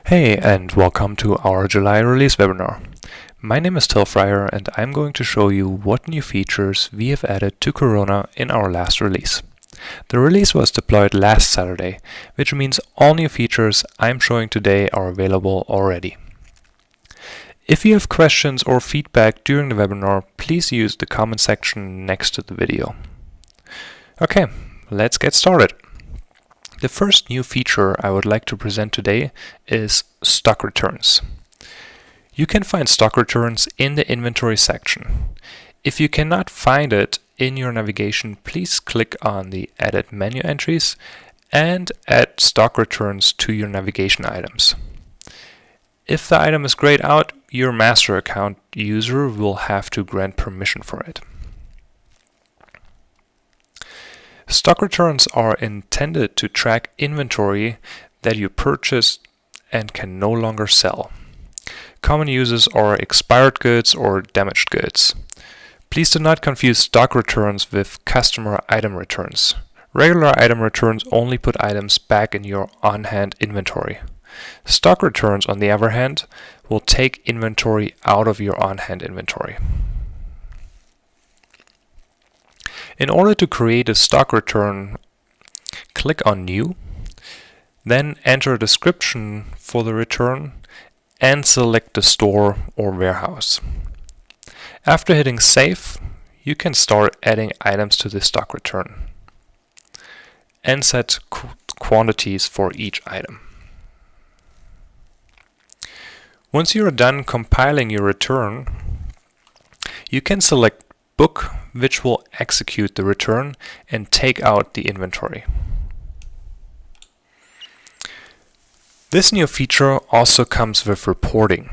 Hey, and welcome to our July release webinar. My name is Tilfryer, and I'm going to show you what new features we have added to Corona in our last release. The release was deployed last Saturday, which means all new features I'm showing today are available already. If you have questions or feedback during the webinar, please use the comment section next to the video. Okay, let's get started. The first new feature I would like to present today is stock returns. You can find stock returns in the inventory section. If you cannot find it in your navigation, please click on the Edit menu entries and add stock returns to your navigation items. If the item is grayed out, your master account user will have to grant permission for it. Stock returns are intended to track inventory that you purchased and can no longer sell. Common uses are expired goods or damaged goods. Please do not confuse stock returns with customer item returns. Regular item returns only put items back in your on-hand inventory. Stock returns, on the other hand, will take inventory out of your on-hand inventory. In order to create a stock return, click on New, then enter a description for the return and select the store or warehouse. After hitting Save, you can start adding items to the stock return and set quantities for each item. Once you are done compiling your return, you can select Book, which will execute the return and take out the inventory. This new feature also comes with reporting.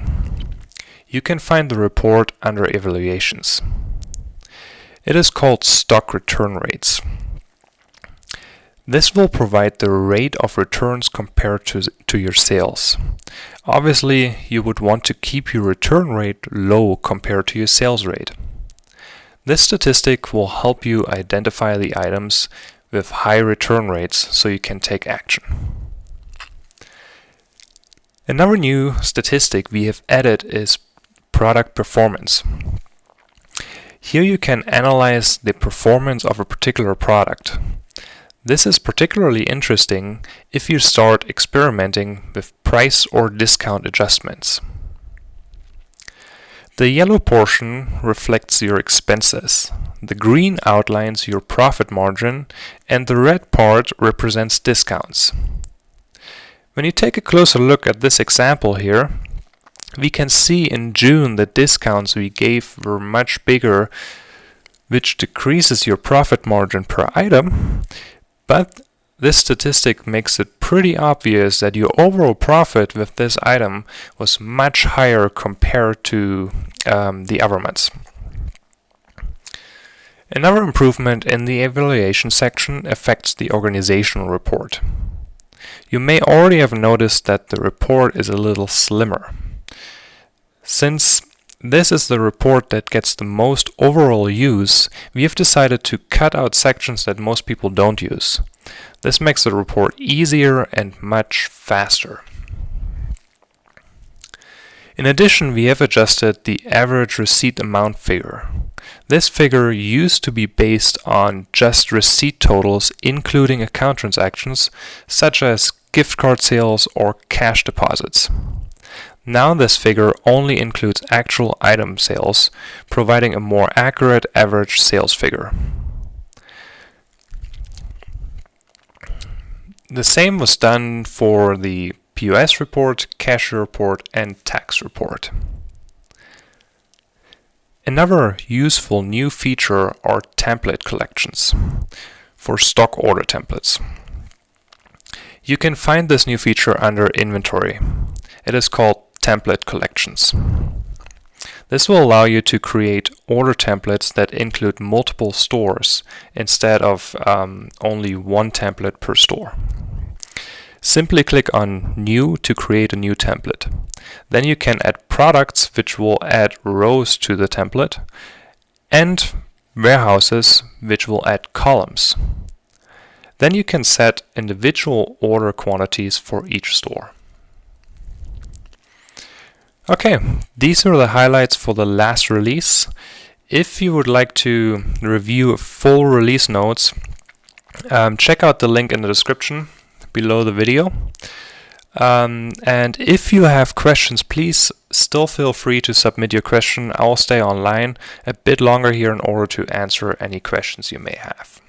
You can find the report under Evaluations. It is called Stock Return Rates. This will provide the rate of returns compared to your sales. Obviously, you would want to keep your return rate low compared to your sales rate. This statistic will help you identify the items with high return rates so you can take action. Another new statistic we have added is product performance. Here you can analyze the performance of a particular product. This is particularly interesting if you start experimenting with price or discount adjustments. The yellow portion reflects your expenses, the green outlines your profit margin, and the red part represents discounts. When you take a closer look at this example here, we can see in June the discounts we gave were much bigger, which decreases your profit margin per item, but this statistic makes it pretty obvious that your overall profit with this item was much higher compared to the other months. Another improvement in the evaluation section affects the organizational report. You may already have noticed that the report is a little slimmer. Since this is the report that gets the most overall use, we have decided to cut out sections that most people don't use. This makes the report easier and much faster. In addition, we have adjusted the average receipt amount figure. This figure used to be based on just receipt totals, including account transactions, such as gift card sales or cash deposits. Now this figure only includes actual item sales, providing a more accurate average sales figure. The same was done for the POS report, cashier report, and tax report. Another useful new feature are template collections for stock order templates. You can find this new feature under Inventory. It is called Template Collections. This will allow you to create order templates that include multiple stores instead of only one template per store. Simply click on New to create a new template. Then you can add products, which will add rows to the template, and warehouses, which will add columns. Then you can set individual order quantities for each store. Okay, these are the highlights for the last release. If you would like to review full release notes, check out the link in the description below the video. And if you have questions, please still feel free to submit your question. I'll stay online a bit longer here in order to answer any questions you may have.